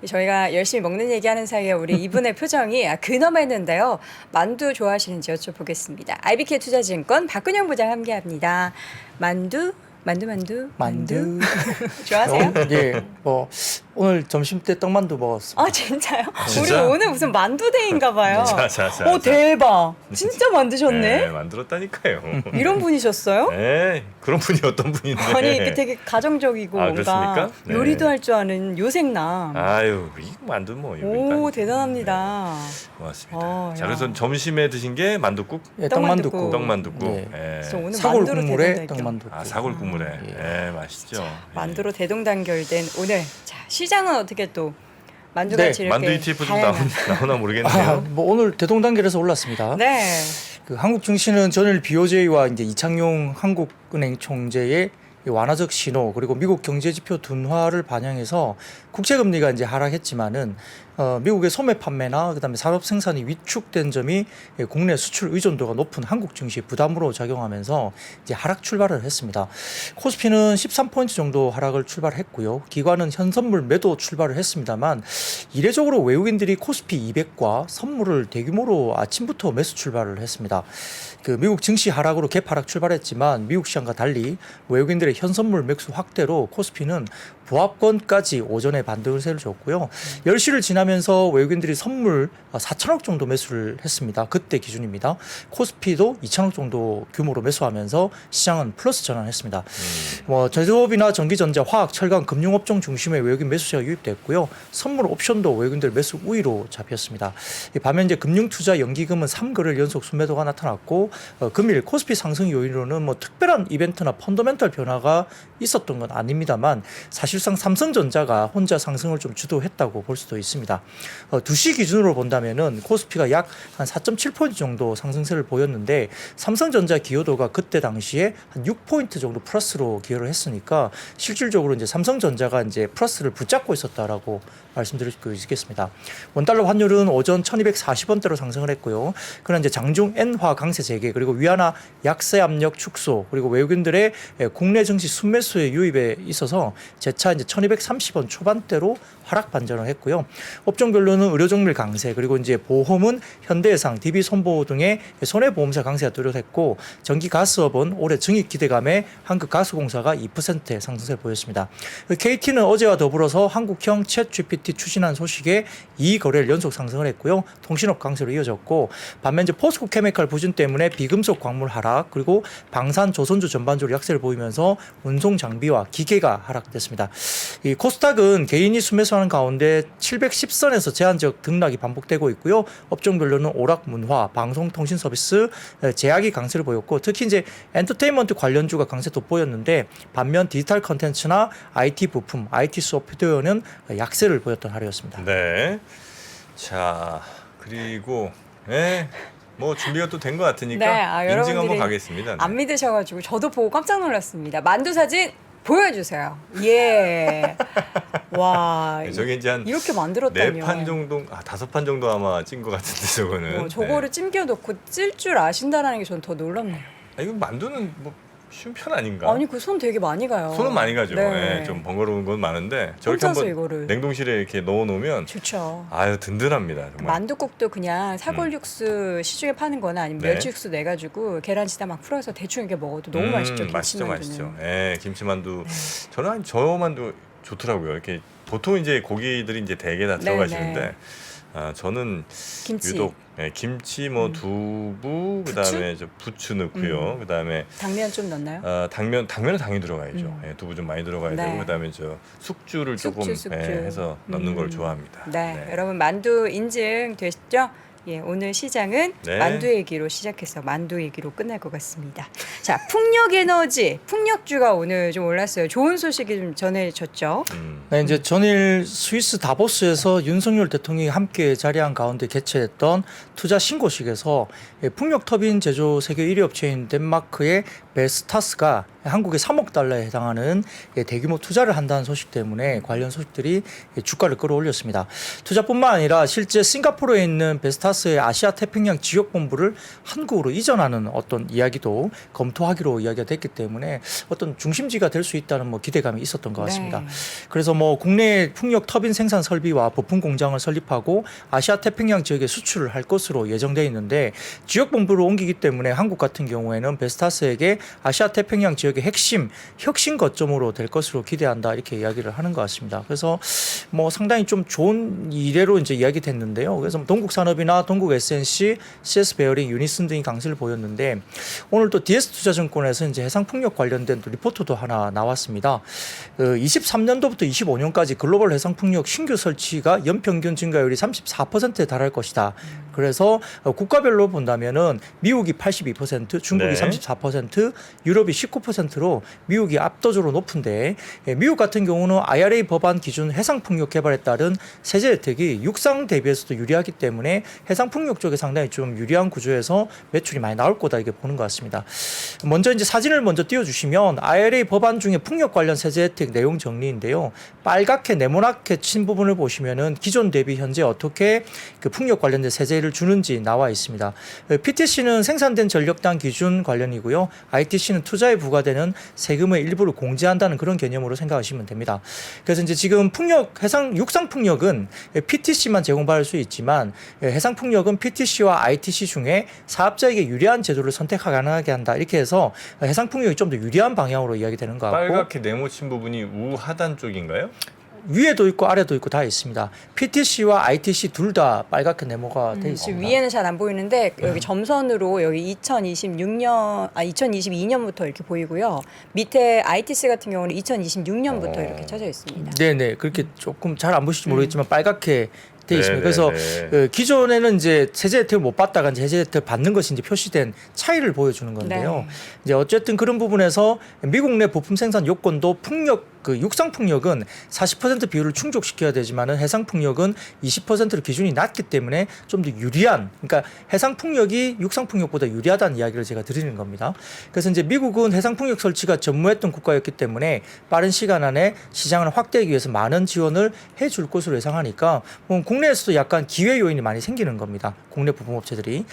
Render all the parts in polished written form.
저희가 열심히 먹는 얘기하는 사이에 우리 이분의 표정이 근엄했는데요. 만두 좋아하시는지 여쭤보겠습니다. IBK 투자증권 박근영 부장 함께합니다. 만두. 좋아하세요? 예, 오늘 점심 때 떡만두 먹었습니다. 아 진짜요? 진짜? 우리 오늘 무슨 만두데이인가 봐요. 자. 오 대박. 진짜 만드셨네. 네, 만들었다니까요. 이런 분이셨어요? 네, 그런 분이 어떤 분인데. 아니 이게 되게 가정적이고 아, 뭔가 그렇습니까? 네. 요리도 할 줄 아는 요생남. 아유, 이 만두 뭐 이거. 오 대단합니다. 고맙습니다. 자, 야. 그래서 점심에 드신 게 만두국, 예, 떡만둠국. 떡만두국. 예. 예. 그래서 오늘 사골 만두로 국물에 대동단결. 떡만두. 아, 사골 국물에. 예. 예, 맛있죠. 만두로 대동단결된 오늘 자 시장은 어떻게 또 만두같이 네, 이렇게 만두 ETF 좀 다양한. 나오나 모르겠네요. 오늘 대동단결에서 올랐습니다. 네. 그 한국 증시는 전일 BOJ와 이제 이창용 한국은행 총재의 완화적 신호 그리고 미국 경제 지표 둔화를 반영해서 국채 금리가 이제 하락했지만은 미국의 소매 판매나 그다음에 산업 생산이 위축된 점이 국내 수출 의존도가 높은 한국 증시에 부담으로 작용하면서 이제 하락 출발을 했습니다. 코스피는 13포인트 정도 하락을 출발했고요. 기관은 현선물 매도 출발을 했습니다만 이례적으로 외국인들이 코스피 200과 선물을 대규모로 아침부터 매수 출발을 했습니다. 그 미국 증시 하락으로 갭 하락 출발했지만 미국 시장과 달리 외국인들의 현선물 매수 확대로 코스피는 보합권까지 오전에 반등세를 줬고요. 10시를 지나면서 외국인들이 선물 4천억 정도 매수를 했습니다. 그때 기준입니다. 코스피도 2천억 정도 규모로 매수하면서 시장은 플러스 전환했습니다. 제조업이나 전기전자, 화학, 철강, 금융업종 중심의 외국인 매수세가 유입됐고요. 선물 옵션도 외국인들 매수 우위로 잡혔습니다. 반면 이제 금융투자 연기금은 3거래일 연속 순매도가 나타났고 금일 코스피 상승 요인으로는 뭐 특별한 이벤트나 펀더멘털 변화가 있었던 건 아닙니다만 사실상 삼성전자가 혼자 상승을 좀 주도했다고 볼 수도 있습니다. 2시 기준으로 본다면은 코스피가 약 한 4.7포인트 정도 상승세를 보였는데 삼성전자 기여도가 그때 당시에 한 6포인트 정도 플러스로 기여를 했으니까 실질적으로 이제 삼성전자가 이제 플러스를 붙잡고 있었다라고 말씀드릴 수 있겠습니다. 원달러 환율은 오전 1240원대로 상승을 했고요. 그러나 이제 장중 엔화 강세 재개 그리고 위안화 약세 압력 축소 그리고 외국인들의 국내 증시 순매수의 유입에 있어서 재차 이제 1230원 초반대로 하락 반전을 했고요. 업종별로는 의료정밀 강세 그리고 이제 보험은 현대해상, DB손보호 등의 손해보험사 강세가 뚜렷했고 전기가스업은 올해 증익 기대감에 한국가스공사가 2%의 상승세를 보였습니다. KT는 어제와 더불어서 한국형 챗GPT 추진한 소식에 2거래일 연속 상승을 했고요. 통신업 강세로 이어졌고 반면 이제 포스코케미칼 부진 때문에 비금속 광물 하락 그리고 방산 조선주 전반적으로 약세를 보이면서 운송 장비와 기계가 하락됐습니다. 이 코스닥은 개인이 순매수하는 가운데 710선에서 제한적 등락이 반복되고 있고요. 업종별로는 오락, 문화, 방송통신 서비스, 제약이 강세를 보였고 특히 이제 엔터테인먼트 관련주가 강세 돋보였는데 반면 디지털 컨텐츠나 IT 부품, IT 소프트웨어는 약세를 보였던 하루였습니다. 네. 자, 그리고 뭐 준비가 또 된 것 같으니까 네, 인증 한번 여러분들이 가겠습니다. 네. 안 믿으셔가지고 저도 보고 깜짝 놀랐습니다. 만두 사진 보여주세요. 예. 와. 네, 저게 이제 한 이렇게 만들었다니요. 4판 정도, 5판 정도 아마 찐 것 같은데 저거는. 저거를 찜겨놓고 찔 줄 아신다라는 게 저는 더 놀랍네요. 이거 만두는 뭐 쉬운 편 아닌가? 아니 그 손 되게 많이 가요. 손은 많이 가죠. 네. 예, 좀 번거로운 건 많은데 저렇게 혼자서 한번 이거를. 냉동실에 이렇게 넣어놓으면 좋죠. 아유 든든합니다. 정말. 만두국도 그냥 사골 육수 시중에 파는 거나 아니면 네. 멸치 육수 내가지고 계란치다 막 풀어서 대충 이렇게 먹어도 너무 맛있죠. 맛있죠, 김치만두는. 맛있죠. 예, 김치만두. 저는 저 만두 좋더라고요. 이렇게 보통 이제 고기들이 이제 대게 다 들어가시는데 네. 저는 김치. 유독 김치 뭐 두부 그다음에 저 부추 넣고요. 그다음에 당면 좀 넣나요? 당면은 당연히 들어가야죠. 두부 좀 많이 들어가야 네. 되고 그다음에 저 숙주를 조금 숙주. 해서 넣는 걸 좋아합니다. 네, 여러분 만두 인증 되셨죠? 예, 오늘 시장은 네. 만두 얘기로 시작해서 만두 얘기로 끝날 것 같습니다. 자, 풍력 에너지, 풍력주가 오늘 좀 올랐어요. 좋은 소식이 좀 전해졌죠. 네, 이제 전일 스위스 다보스에서 윤석열 대통령이 함께 자리한 가운데 개최했던 투자 신고식에서 풍력 터빈 제조 세계 1위 업체인 덴마크의 베스타스가 한국의 3억 달러에 해당하는 대규모 투자를 한다는 소식 때문에 관련 소식들이 주가를 끌어올렸습니다. 투자뿐만 아니라 실제 싱가포르에 있는 베스타스의 아시아 태평양 지역 본부를 한국으로 이전하는 어떤 이야기도 검토하기로 이야기가 됐기 때문에 어떤 중심지가 될 수 있다는 뭐 기대감이 있었던 것 같습니다. 네. 그래서 뭐 국내 풍력 터빈 생산 설비와 부품 공장을 설립하고 아시아 태평양 지역에 수출을 할 것으로 예정되어 있는데 지역 본부로 옮기기 때문에 한국 같은 경우에는 베스타스에게 아시아 태평양 지역의 핵심 혁신 거점으로 될 것으로 기대한다 이렇게 이야기를 하는 것 같습니다. 그래서 뭐 상당히 좀 좋은 이래로 이제 이야기됐는데요. 그래서 동국산업이나 동국 SNC, CS 베어링, 유니슨 등이 강세를 보였는데 오늘 또 DS투자증권에서 이제 해상풍력 관련된 또 리포트도 하나 나왔습니다. 23년도부터 25년까지 글로벌 해상풍력 신규 설치가 연평균 증가율이 34%에 달할 것이다. 그래서 국가별로 본다면은 미국이 82%, 중국이 네. 34%, 유럽이 19%로 미국이 압도적으로 높은데 미국 같은 경우는 IRA 법안 기준 해상풍력 개발에 따른 세제 혜택이 육상 대비해서도 유리하기 때문에 해상풍력 쪽에 상당히 좀 유리한 구조에서 매출이 많이 나올 거다 이렇게 보는 것 같습니다. 먼저 이제 사진을 먼저 띄워주시면 IRA 법안 중에 풍력 관련 세제 혜택 내용 정리인데요. 빨갛게 네모나게 친 부분을 보시면은 기존 대비 현재 어떻게 그 풍력 관련된 세제를 주는지 나와 있습니다. PTC는 생산된 전력당 기준 관련이고요. ITC는 투자에 부과되는 세금의 일부를 공제한다는 그런 개념으로 생각하시면 됩니다. 그래서 이제 지금 풍력, 육상 풍력은 PTC만 제공받을 수 있지만 해상 풍력은 PTC와 ITC 중에 사업자에게 유리한 제도를 선택 가능하게 한다. 이렇게 해서 해상 풍력이 좀 더 유리한 방향으로 이야기되는 것 같고 빨갛게 네모친 부분이 우하단 쪽인가요? 위에도 있고 아래도 있고 다 있습니다. PTC와 ITC 둘 다 빨갛게 네모가 돼 지금 있습니다. 위에는 잘 안 보이는데 여기 점선으로 여기 2022년부터 이렇게 보이고요. 밑에 ITC 같은 경우는 2026년부터 이렇게 쳐져 있습니다. 네네 그렇게 조금 잘 안 보실지 모르겠지만 빨갛게 돼 있습니다. 네네네. 그래서 기존에는 이제 세제 혜택을 못 받다가 이제 세제 혜택을 받는 것이 이제 표시된 차이를 보여주는 건데요. 네. 이제 어쨌든 그런 부분에서 미국 내 부품 생산 요건도 풍력 육상 풍력은 40% 비율을 충족시켜야 되지만은 해상 풍력은 20%로 기준이 낮기 때문에 좀 더 유리한, 그러니까 해상 풍력이 육상 풍력보다 유리하다는 이야기를 제가 드리는 겁니다. 그래서 이제 미국은 해상 풍력 설치가 전무했던 국가였기 때문에 빠른 시간 안에 시장을 확대하기 위해서 많은 지원을 해줄 것으로 예상하니까 국내에서도 약간 기회 요인이 많이 생기는 겁니다. 국내 부품업체들이.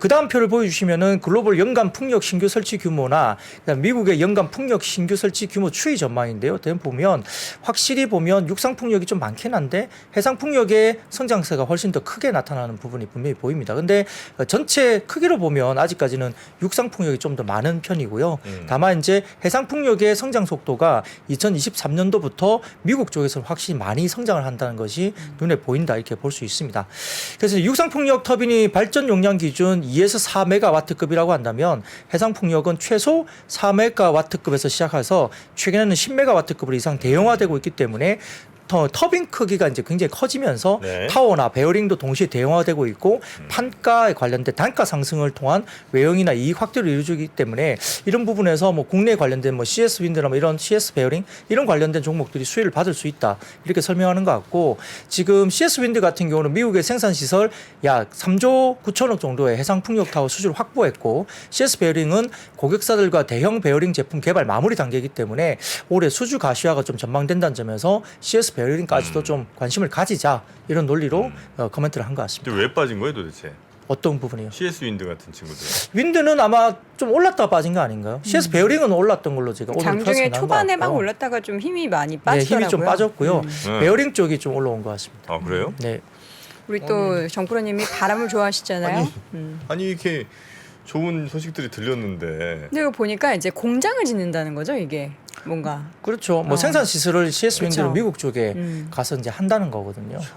그 다음 표를 보여주시면은 글로벌 연간 풍력 신규 설치 규모나 그다음 미국의 연간 풍력 신규 설치 규모 추이 전망인데요. 보면 확실히 보면 육상 풍력이 좀 많긴 한데 해상 풍력의 성장세가 훨씬 더 크게 나타나는 부분이 분명히 보입니다. 근데 전체 크기로 보면 아직까지는 육상 풍력이 좀 더 많은 편이고요. 다만 이제 해상 풍력의 성장 속도가 2023년도부터 미국 쪽에서는 확실히 많이 성장을 한다는 것이 눈에 보인다 이렇게 볼 수 있습니다. 그래서 육상 풍력 터빈이 발전 용량 기준 2에서 4메가와트급이라고 한다면 해상 풍력은 최소 4메가와트급에서 시작해서 최근에는 10메가와트급 이상 대형화되고 있기 때문에 터빈 크기가 이제 굉장히 커지면서 네. 타워나 베어링도 동시에 대형화되고 있고 판가에 관련된 단가 상승을 통한 외형이나 이익 확대를 이루어주기 때문에 이런 부분에서 뭐 국내에 관련된 뭐 CS 윈드나 뭐 이런 CS 베어링 이런 관련된 종목들이 수혜를 받을 수 있다 이렇게 설명하는 것 같고 지금 CS 윈드 같은 경우는 미국의 생산 시설 약 3조 9천억 정도의 해상 풍력 타워 수주를 확보했고 CS 베어링은 고객사들과 대형 베어링 제품 개발 마무리 단계이기 때문에 올해 수주 가시화가 좀 전망된다는 점에서 CS 베어링까지도 좀 관심을 가지자 이런 논리로 코멘트를 한 것 같습니다. 근데 왜 빠진 거예요 도대체? 어떤 부분이요? CS 윈드 같은 친구들. 윈드는 아마 좀 올랐다 빠진 거 아닌가요? CS 베어링은 올랐던 걸로 제가 오늘 장중에 플러스가 난것 초반에 막 같고요. 올랐다가 좀 힘이 많이 네, 빠지더라고요. 힘이 좀 빠졌고요. 네. 베어링 쪽이 좀 올라온 것 같습니다. 아 그래요? 네. 우리 또 정프로님이 바람을 좋아하시잖아요. 아니 이렇게 좋은 소식들이 들렸는데 근데 이거 보니까 이제 공장을 짓는다는 거죠, 이게 뭔가. 그렇죠. 뭐 생산 시설을 CS 윈드는 그렇죠. 미국 쪽에 가서 이제 한다는 거거든요. 참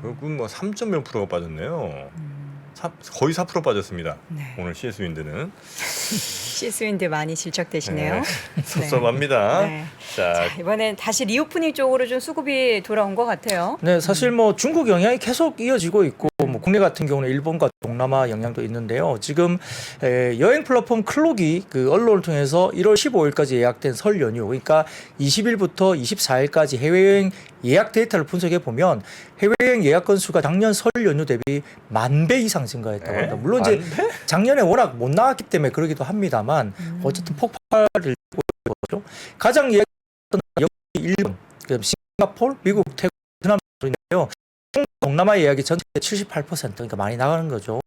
그건 뭐 3점 몇 프로가 빠졌네요. 거의 4% 빠졌습니다. 네. 오늘 CS 윈드는 CS-윈드 많이 질척대시네요. 네. 섭섭합니다. 네. 자, 자, 이번엔 다시 리오프닝 쪽으로 좀 수급이 돌아온 것 같아요. 네, 사실 뭐 중국 영향이 계속 이어지고 있고 뭐 국내 같은 경우는 일본과 동남아 영향도 있는데요. 지금 여행 플랫폼 클록이 그 언론을 통해서 1월 15일까지 예약된 설 연휴, 그러니까 20일부터 24일까지 해외여행 예약 데이터를 분석해 보면 해외여행 예약 건수가 작년 설 연휴 대비 10,000배 이상 증가했다고 합니다. 물론 이제 작년에 워낙 못 나왔기 때문에 그러기도 합니다만 어쨌든 폭발을 거죠. 가장 이야기했던 여기 일본, 그다음 싱가포르, 미국, 태국, 베트남인데요. 동남아 예약이 전체 78%, 그러니까 많이 나가는 거죠.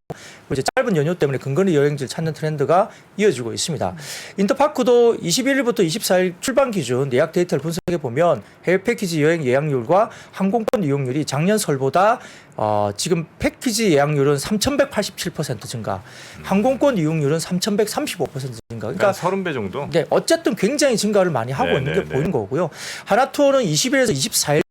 그리고 이제 짧은 연휴 때문에 근거리 여행지를 찾는 트렌드가 이어지고 있습니다. 인터파크도 21일부터 24일 출발 기준 예약 데이터를 분석해 보면 해외 패키지 여행 예약률과 항공권 이용률이 작년 설보다 지금 패키지 예약률은 3,187% 증가, 항공권 이용률은 3,135% 증가. 그러니까 30배 정도? 네, 어쨌든 굉장히 증가를 많이 하고 있는 게 보이는 거고요. 하나투어는 20일에서 24일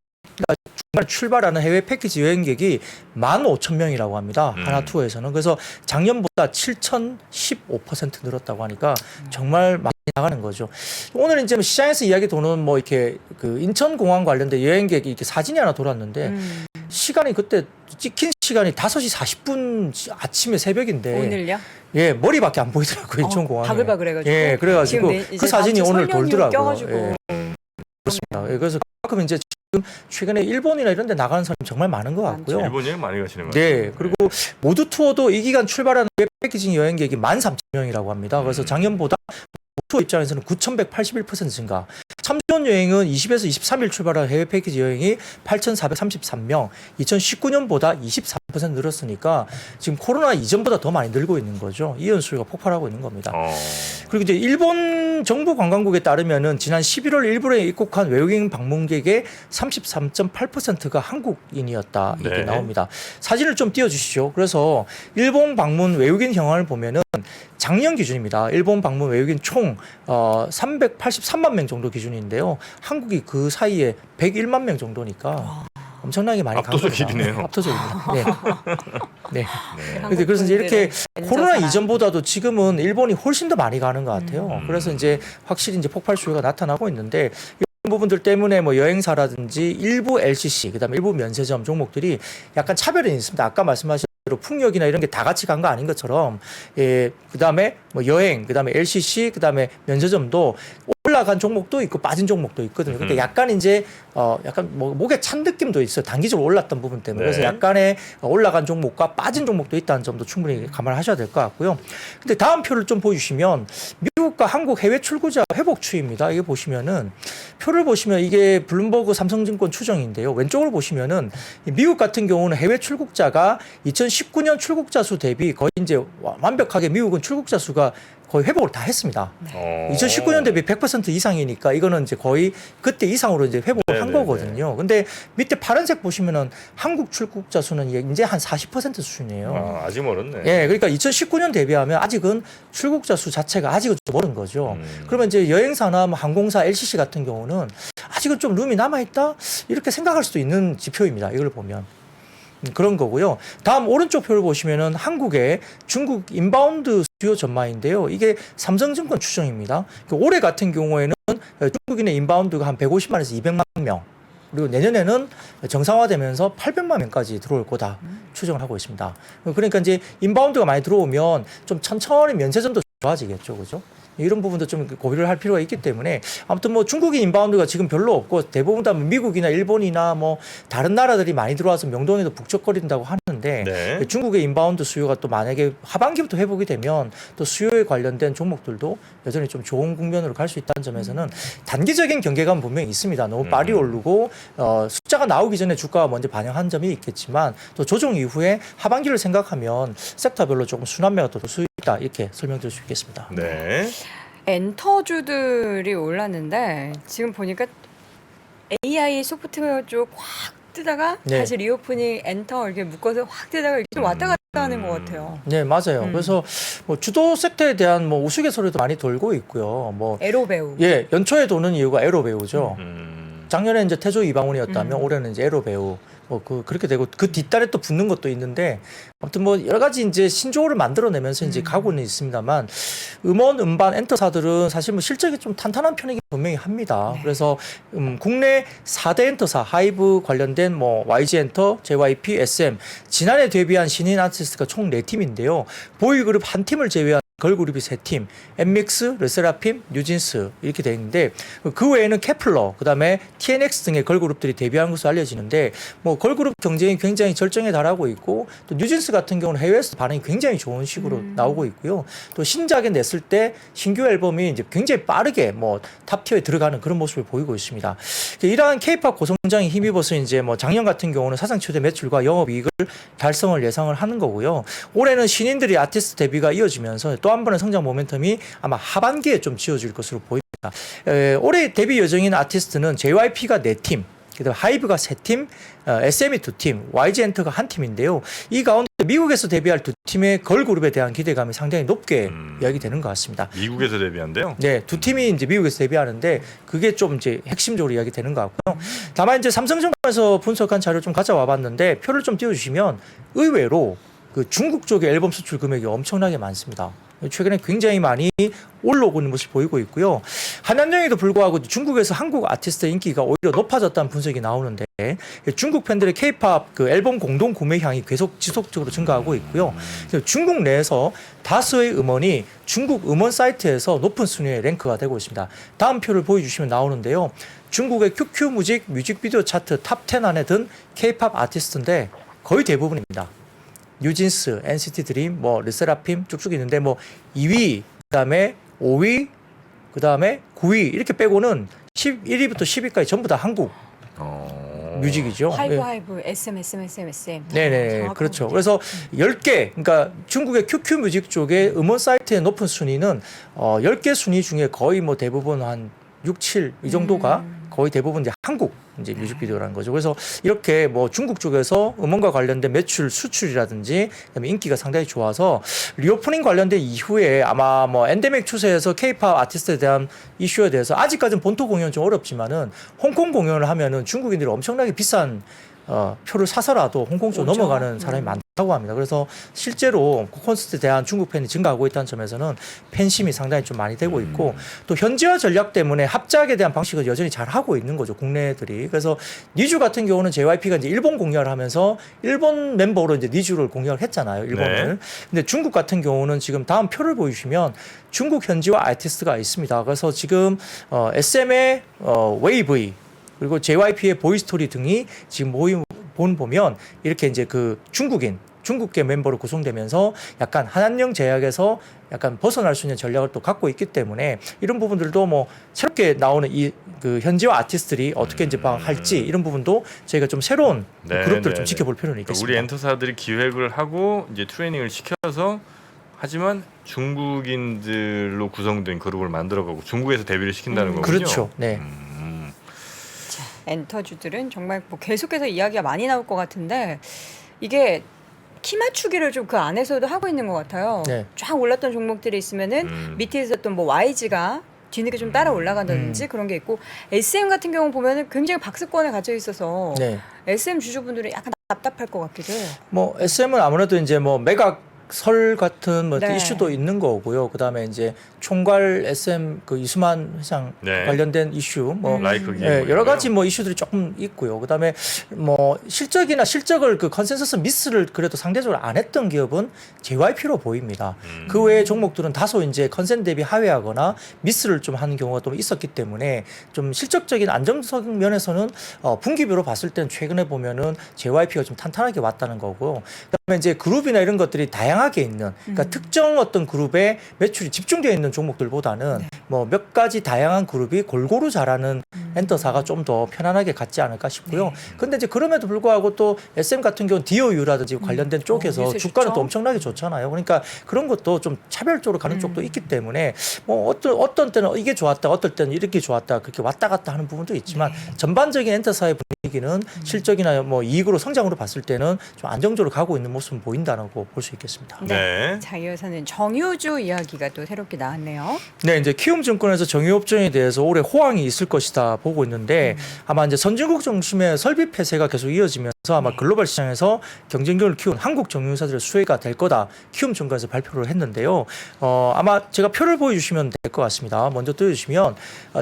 중간 출발하는 해외 패키지 여행객이 15,000명이라고 합니다. 하나투어에서는. 그래서 작년보다 7,015% 늘었다고 하니까 정말 많이 나가는 거죠. 오늘 이제 시장에서 이야기 도는 뭐 이렇게 그 인천공항 관련된 여행객이 이렇게 사진이 하나 돌았는데 시간이 그때 찍힌 시간이 5시 40분 아침에 새벽인데 오늘요? 예, 머리밖에 안 보이더라고요. 인천공항에. 바글바글해가지고. 예, 그래가지고 그 사진이 오늘 돌더라고요. 예. 음. 그렇습니다. 예, 그래서 가끔 이제 지금 최근에 일본이나 이런 데 나가는 사람이 정말 많은 것 같고요. 일본 여행 많이 가시는 거예요. 네. 그리고 모두 투어도 이 기간 출발하는 패키지 여행객이 13,000명이라고 합니다. 그래서 작년보다 투어 입장에서는 9,181% 증가. 참전 여행은 20에서 23일 출발한 해외 패키지 여행이 8,433명, 2019년보다 24% 늘었으니까 지금 코로나 이전보다 더 많이 늘고 있는 거죠. 이 연수가 폭발하고 있는 겁니다. 그리고 이제 일본 정부 관광국에 따르면은 지난 11월 일본에 입국한 외국인 방문객의 33.8%가 한국인이었다 이렇게 네. 나옵니다. 사진을 좀 띄워주시죠. 그래서 일본 방문 외국인 현황을 보면은 작년 기준입니다. 일본 방문 외국인 총 383만 명 정도 기준인데요. 한국이 그 사이에 101만 명 정도니까 엄청나게 많이 간 겁니다. 압도적이네요. 압도적입니다. 네. 네. 네. 그래서 이제 이렇게 코로나 엔저사랑. 이전보다도 지금은 일본이 훨씬 더 많이 가는 것 같아요. 그래서 이제 확실히 이제 폭발 수요가 나타나고 있는데 이런 부분들 때문에 뭐 여행사라든지 일부 LCC, 그다음에 일부 면세점 종목들이 약간 차별이 있습니다. 아까 말씀하신 대로 풍력이나 이런 게 다 같이 간 거 아닌 것처럼, 예, 그다음에 뭐 여행, 그다음에 LCC, 그다음에 면세점도 올라간 종목도 있고 빠진 종목도 있거든요. 그러니까 약간 이제 약간 뭐 목에 찬 느낌도 있어요. 단기적으로 올랐던 부분 때문에. 그래서 네. 약간의 올라간 종목과 빠진 종목도 있다는 점도 충분히 감안하셔야 될 것 같고요. 근데 다음 표를 좀 보여주시면 미국과 한국 해외 출구자 회복 추이입니다. 이게 보시면은 표를 보시면 이게 블룸버그 삼성증권 추정인데요. 왼쪽으로 보시면은 미국 같은 경우는 해외 출국자가 2019년 출국자 수 대비 거의 이제 완벽하게 미국은 출국자 수가 거의 회복을 다 했습니다. 2019년 대비 100% 이상이니까 이거는 이제 거의 그때 이상으로 이제 회복을 한 거거든요. 근데 밑에 파란색 보시면은 한국 출국자 수는 이제 한 40% 수준이에요. 아직 멀었네. 예, 그러니까 2019년 대비하면 아직은 출국자 수 자체가 아직은 좀 멀은 거죠. 그러면 이제 여행사나 뭐 항공사, LCC 같은 경우는 아직은 좀 룸이 남아있다? 이렇게 생각할 수도 있는 지표입니다. 이걸 보면. 그런 거고요. 다음 오른쪽 표를 보시면은 한국의 중국 인바운드 수요 전망인데요. 이게 삼성증권 추정입니다. 올해 같은 경우에는 중국인의 인바운드가 한 150만에서 200만 명. 그리고 내년에는 정상화되면서 800만 명까지 들어올 거다 추정을 하고 있습니다. 그러니까 이제 인바운드가 많이 들어오면 좀 천천히 면세점도 좋아지겠죠, 그죠? 이런 부분도 좀 고려를 할 필요가 있기 때문에 아무튼 뭐 중국인 인바운드가 지금 별로 없고 대부분 다 미국이나 일본이나 뭐 다른 나라들이 많이 들어와서 명동에도 북적거린다고 하는데 네. 중국의 인바운드 수요가 또 만약에 하반기부터 회복이 되면 또 수요에 관련된 종목들도 여전히 좀 좋은 국면으로 갈 수 있다는 점에서는 단기적인 경계감은 분명히 있습니다. 너무 빨리 오르고 숫자가 나오기 전에 주가가 먼저 반영한 점이 있겠지만 또 조정 이후에 하반기를 생각하면 섹터별로 조금 순환매가 또 수 있다 이렇게 설명드릴 수 있겠습니다. 네. 엔터주들이 올랐는데 지금 보니까 AI 소프트웨어 쪽 확 뜨다가 네. 다시 리오프닝 엔터 이렇게 묶어서 확 뜨다가 이렇게 좀 왔다 갔다 하는 것 같아요. 네, 맞아요. 그래서 뭐 주도 섹터에 대한 뭐 우스갯소리도 많이 돌고 있고요. 뭐 에로배우. 예, 연초에 도는 이유가 에로배우죠. 음. 작년에 이제 태조 이방원이었다면 올해는 이제 에로배우. 뭐 그렇게 되고 그 뒷달에 또 붙는 것도 있는데 아무튼 뭐 여러 가지 이제 신조어를 만들어내면서 이제 가고는 있습니다만 음원, 음반, 엔터사들은 사실 뭐 실적이 좀 탄탄한 편이긴 분명히 합니다. 그래서 국내 4대 엔터사 하이브 관련된 뭐 YG 엔터, JYP, SM 지난해 데뷔한 신인 아티스트가 총 4팀인데요. 보이그룹 한 팀을 제외한 걸그룹이 3팀, 엠믹스, 르세라핌, 뉴진스 이렇게 돼 있는데 그 외에는 케플러, 그다음에 TNX 등의 걸그룹들이 데뷔한 것으로 알려지는데 뭐 걸그룹 경쟁이 굉장히 절정에 달하고 있고 또 뉴진스 같은 경우는 해외에서 반응이 굉장히 좋은 식으로 나오고 있고요. 또 신작에 냈을 때 신규 앨범이 이제 굉장히 빠르게 뭐 탑티어에 들어가는 그런 모습을 보이고 있습니다. 이러한 K-팝 고성장에 힘입어서 이제 뭐 작년 같은 경우는 사상 최대 매출과 영업이익을 달성을 예상을 하는 거고요. 올해는 신인들이 아티스트 데뷔가 이어지면서 또 한 번의 성장 모멘텀이 아마 하반기에 좀 지어질 것으로 보입니다. 올해 데뷔 예정인 아티스트는 JYP가 4팀, 그다음 하이브가 3팀, SM이 2팀, YG 엔터가 1팀인데요. 이 가운데 미국에서 데뷔할 2팀의 걸그룹에 대한 기대감이 상당히 높게 이야기되는 것 같습니다. 미국에서 데뷔한대요? 네, 2팀이 이제 미국에서 데뷔하는데 그게 좀 이제 핵심적으로 이야기되는 것 같고요. 다만 이제 삼성증권에서 분석한 자료를 좀 가져와 봤는데 표를 좀 띄워주시면 의외로 그 중국 쪽의 앨범 수출 금액이 엄청나게 많습니다. 최근에 굉장히 많이 올라오고 있는 모습을 보이고 있고요. 한한령에도 불구하고 중국에서 한국 아티스트의 인기가 오히려 높아졌다는 분석이 나오는데 중국 팬들의 K-팝 그 앨범 공동 구매량이 계속 지속적으로 증가하고 있고요. 중국 내에서 다수의 음원이 중국 음원 사이트에서 높은 순위에 랭크가 되고 있습니다. 다음 표를 보여주시면 나오는데요. 중국의 QQ 뮤직비디오 차트 탑 10 안에 든 K-팝 아티스트인데 거의 대부분입니다. 뉴진스, NCT 드림, 뭐 르세라핌 쭉쭉 있는데 뭐 2위, 그다음에 5위, 그다음에 9위 이렇게 빼고는 1위부터 10위까지 전부 다 한국 뮤직이죠. 하이브, SM. 네네, 그렇죠. 그래서 10개, 그러니까 중국의 QQ 뮤직 쪽의 음원 사이트의 높은 순위는 10개 순위 중에 거의 뭐 대부분 한 6, 7 이 정도가 거의 대부분 이제 한국 이제 뮤직비디오라는 거죠. 그래서 이렇게 뭐 중국 쪽에서 음원과 관련된 매출 수출이라든지 그다음에 인기가 상당히 좋아서 리오프닝 관련된 이후에 아마 뭐 엔데믹 추세에서 K-팝 아티스트에 대한 이슈에 대해서 아직까지는 본토 공연은 좀 어렵지만은 홍콩 공연을 하면은 중국인들이 엄청나게 비싼 표를 사서라도 홍콩 쪽 넘어가는 사람이 많다고 합니다. 그래서 실제로 콘서트에 대한 중국 팬이 증가하고 있다는 점에서는 팬심이 상당히 좀 많이 되고 있고 또 현지화 전략 때문에 합작에 대한 방식을 여전히 잘 하고 있는 거죠. 국내들이. 그래서 니쥬 같은 경우는 JYP가 이제 일본 공연을 하면서 일본 멤버로 이제 니쥬를 공연을 했잖아요. 일본을. 네. 근데 중국 같은 경우는 지금 다음 표를 보여주시면 중국 현지화 아티스트가 있습니다. 그래서 지금 SM의 웨이브이 그리고 JYP의 보이스토리 등이 지금 보면 이렇게 이제 그 중국계 멤버로 구성되면서 약간 한한령 제약에서 약간 벗어날 수 있는 전략을 또 갖고 있기 때문에 이런 부분들도 뭐 새롭게 나오는 이 그 현지화 아티스트들이 어떻게 이제 할지 이런 부분도 저희가 좀 새로운 그룹들을 좀 지켜볼 필요는 있겠습니다. 우리 엔터사들이 기획을 하고 이제 트레이닝을 시켜서 하지만 중국인들로 구성된 그룹을 만들어가고 중국에서 데뷔를 시킨다는 거군요. 그렇죠. 네. 엔터주들은 정말 뭐 계속해서 이야기가 많이 나올 것 같은데 이게 키 맞추기를 좀 그 안에서도 하고 있는 것 같아요. 네. 쫙 올랐던 종목들이 있으면은 밑에 있었던 뭐 YG가 뒤늦게 좀 따라 올라간다든지 그런 게 있고 SM 같은 경우 보면은 굉장히 박스권에 갇혀 있어서 네. SM 주주분들은 약간 답답할 것 같기도 해요. 뭐 SM은 아무래도 이제 뭐 매각 설 같은 뭐 네. 이슈도 있는 거고요. 그다음에 이제 총괄 SM 그 이수만 회장 네. 관련된 이슈 뭐 라이크 기획 예, 여러 가지 뭐 이슈들이 조금 있고요. 그다음에 뭐 실적을 그 컨센서스 미스를 그래도 상대적으로 안 했던 기업은 JYP로 보입니다. 그 외의 종목들은 다소 이제 컨센 대비 하회하거나 미스를 좀 하는 경우가 또 있었기 때문에 좀 실적적인 안정적 면에서는 분기별로 봤을 때는 최근에 보면은 JYP가 좀 탄탄하게 왔다는 거고요. 그다음에 이제 그룹이나 이런 것들이 다양하게 있는 그러니까 특정 어떤 그룹에 매출이 집중되어 있는 종목들보다는 뭐 몇 가지 다양한 그룹이 골고루 잘하는 엔터사가 좀 더 편안하게 갔지 않을까 싶고요. 근데 이제 그럼에도 불구하고 또 SM 같은 경우는 DOU라든지 관련된 쪽에서 요새 주가는 좋죠. 또 엄청나게 좋잖아요. 그러니까 그런 것도 좀 차별적으로 가는 쪽도 있기 때문에 뭐 어떤 때는 이게 좋았다, 어떨 때는 이렇게 좋았다, 그렇게 왔다 갔다 하는 부분도 있지만 전반적인 엔터사의 분위기는 실적이나 뭐 이익으로 성장으로 봤을 때는 좀 안정적으로 가고 있는 모습은 보인다고 볼 수 있겠습니다. 네. 자, 이어서는 정유주 이야기가 또 새롭게 나왔네요. 네, 이제 키움증권에서 정유업종에 대해서 올해 호황이 있을 것이다 보고 있는데 아마 이제 선진국 중심의 설비 폐쇄가 계속 이어지면서 아마 글로벌 시장에서 경쟁력을 키운 한국 정유회사들의 수혜가 될 거다. 키움증권에서 발표를 했는데요. 아마 제가 표를 보여주시면 될 것 같습니다. 먼저 띄워주시면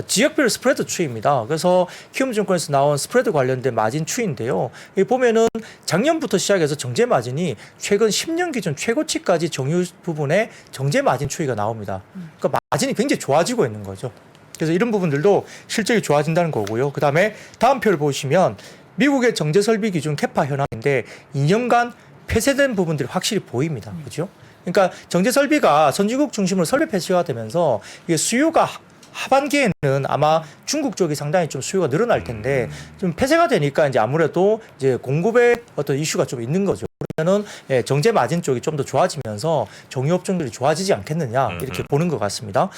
지역별 스프레드 추이입니다. 그래서 키움증권에서 나온 스프레드 관련된 마진 추이인데요. 여기 보면은 작년부터 시작해서 정제 마진이 최근 10년 기준 최고치까지 정유 부분에 정제 마진 추이가 나옵니다. 그러니까 마진이 굉장히 좋아지고 있는 거죠. 그래서 이런 부분들도 실적이 좋아진다는 거고요. 그 다음에 다음 표를 보시면 미국의 정제 설비 기준 캐파 현황인데 2년간 폐쇄된 부분들이 확실히 보입니다. 그죠? 그러니까 정제 설비가 선진국 중심으로 설비 폐쇄가 되면서 이게 수요가 하반기에는 아마 중국 쪽이 상당히 좀 수요가 늘어날 텐데 좀 폐쇄가 되니까 이제 아무래도 이제 공급의 어떤 이슈가 좀 있는 거죠. 그러면은 정제 마진 쪽이 좀 더 좋아지면서 정유 업종들이 좋아지지 않겠느냐 이렇게 보는 것 같습니다.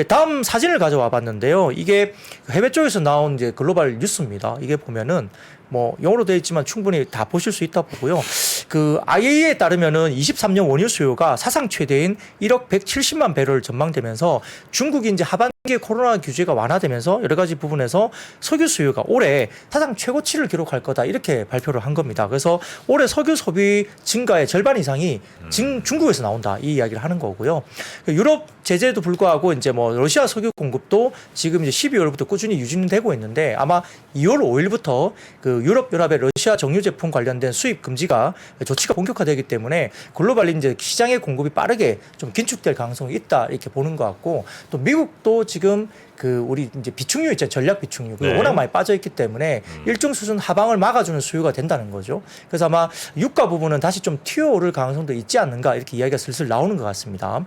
다음 사진을 가져와 봤는데요. 이게 해외 쪽에서 나온 이제 글로벌 뉴스입니다. 이게 보면은 뭐 영어로 되어 있지만 충분히 다 보실 수 있다 보고요. 그 IEA에 따르면은 23년 원유 수요가 사상 최대인 1억 170만 배럴 전망되면서 중국이 이제 하반기에 코로나 규제가 완화되면서 여러 가지 부분에서 석유 수요가 올해 사상 최고치를 기록할 거다 이렇게 발표를 한 겁니다. 그래서 올해 석유 소비 증가의 절반 이상이 중국에서 나온다 이 이야기를 하는 거고요. 유럽 제재에도 불구하고 이제 뭐 러시아 석유 공급도 지금 이제 12월부터 꾸준히 유지되고 있는데 아마 2월 5일부터 그 유럽 연합의 러시아 정유 제품 관련된 수입 금지가 조치가 본격화되기 때문에 글로벌 이제 시장의 공급이 빠르게 좀 긴축될 가능성이 있다 이렇게 보는 것 같고 또 미국도 지금 그 우리 이제 비축유 있잖아요. 전략 비축유. 그게 워낙 많이 빠져 있기 때문에 일정 수준 하방을 막아주는 수요가 된다는 거죠. 그래서 아마 유가 부분은 다시 좀 튀어오를 가능성도 있지 않는가 이렇게 이야기가 슬슬 나오는 것 같습니다.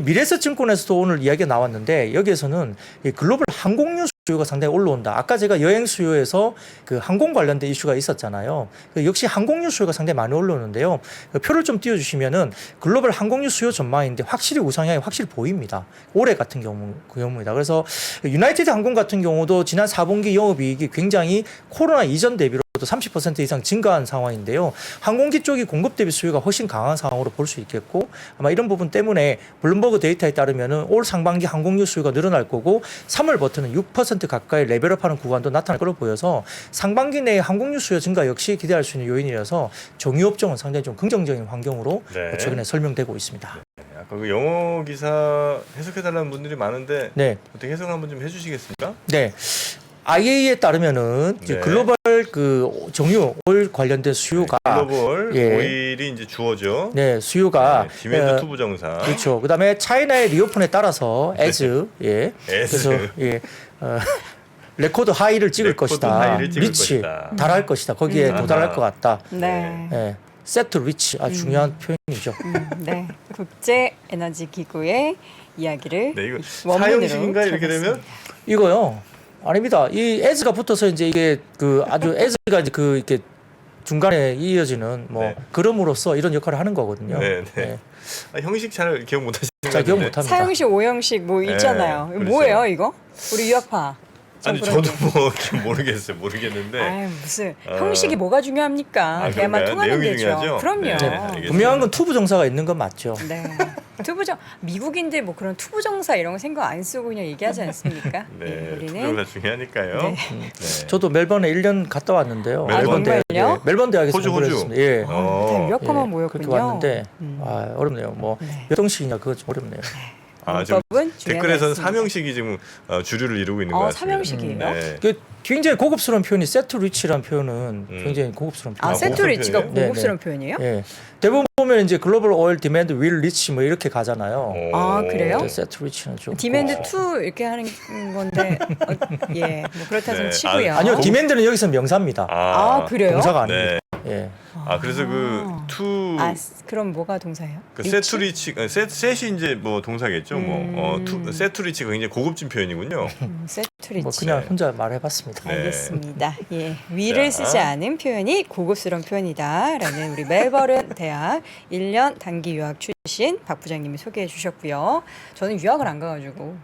미래에셋증권에서도 오늘 이야기가 나왔는데 여기에서는 이 글로벌 항공유 수요가 상당히 올라온다. 아까 제가 여행 수요에서 그 항공 관련된 이슈가 있었잖아요. 역시 항공유 수요가 상당히 많이 올라오는데요. 표를 좀 띄워주시면은 글로벌 항공유 수요 전망인데 확실히 우상향이 확실히 보입니다. 올해 같은 경우입니다. 그래서 유나이티드 항공 같은 경우도 지난 4분기 영업이익이 굉장히 코로나 이전 대비로 30% 이상 증가한 상황인데요. 항공기 쪽이 공급 대비 수요가 훨씬 강한 상황으로 볼 수 있겠고 아마 이런 부분 때문에 블룸버그 데이터에 따르면은 올 상반기 항공유 수요가 늘어날 거고 3월부터는 6% 가까이 레벨업하는 구간도 나타날 걸로 보여서 상반기 내에 항공유 수요 증가 역시 기대할 수 있는 요인이라서 정유업종은 상당히 좀 긍정적인 환경으로 최근에 설명되고 있습니다. 아까 그 영어 기사 해석해달라는 분들이 많은데 네. 어떻게 해석 한번 좀 해주시겠습니까? 네. IEA에 따르면은 이제 글로벌 그 정유 오일 관련된 수요가 글로벌 예. 오일이 이제 주어죠. 네, 수요가 디맨드 투부 정상. 그렇죠. 그다음에 차이나의 리오픈에 따라서 as 예. as. 그래서 예. 레코드 하이를 찍을 것이다. 하이를 찍을 리치 것이다. 달할 것이다. 거기에 도달할 것 같다. 네. 예. 세트 리치 아주 중요한 표현이죠. 네. 국제 에너지 기구의 이야기를 네, 이거 원문으로 사형식인가 이렇게 되면? 들어봤습니다. 이거요. 아닙니다. 이 as가 붙어서 이제 이게 그 아주 as가 이제 그 이렇게 중간에 이어지는 뭐 네. 그럼으로써 이런 역할을 하는 거거든요. 네, 네. 아, 형식 잘 기억 못 하시는 것 잘 기억 같은데. 못 합니다. 사형식, 오형식 뭐 있잖아요. 그렇죠. 뭐예요, 이거? 우리 유학파. 아니 저도 뭐 모르겠어요. 모르겠는데. 아유, 무슨 형식이 뭐가 중요합니까? 아, 대화만 그런가요? 통하는 내용이 데죠. 중요하죠? 그럼요. 네, 네. 알겠습니다. 분명한 건 투부 정사가 있는 건 맞죠. 투부정 미국인들 뭐 그런 투부정사 이런 거 생각 안 쓰고 그냥 얘기하지 않습니까? 네, 우리는 투표가 중요하니까요. 네. 네. 저도 멜번에 1년 갔다 왔는데요. 멜번? 정말요? 네, 멜번 대학에서 호주, 공부를 호주. 했습니다. 예. 유학파만 예, 모였군요. 그렇게 왔는데 아, 어렵네요. 뭐 네. 몇 형식이냐 그거 좀 어렵네요. 아, 지금 문법은 댓글에서는 중요하겠습니다. 삼형식이 지금 주류를 이루고 있는 것 같습니다. 삼형식이에요? 네. 그 굉장히 고급스러운 표현이 세트 리치라는 표현은 굉장히 고급스러운 표현. 아, 세트 고급스러운 리치가 표현이에요? 고급스러운 표현이에요? 예. 대부분 보면 이제 글로벌 오일 디맨드 윌 리치 뭐 이렇게 가잖아요. 아, 그래요? 근데 세트 리치는 좀 디맨드 투 이렇게 하는 건데 예, 뭐 그렇다 네. 치고요. 아니요, 디맨드는 여기서 명사입니다. 아, 그래요? 동사가 아닙니다. 네. 예. 아, 그래서 그 아, 그럼 뭐가 동사예요? 그 세투리치, 셋이 이제 뭐 동사겠죠. 세투리치가 굉장히 고급진 표현이군요. 세트 리치. 뭐 그냥 혼자 말해봤습니다. 네. 알겠습니다. 예, 위를 자. 쓰지 않은 표현이 고급스러운 표현이다라는 우리 멜버른 대학 1년 단기 유학 출신 박 부장님이 소개해 주셨고요. 저는 유학을 안 가가지고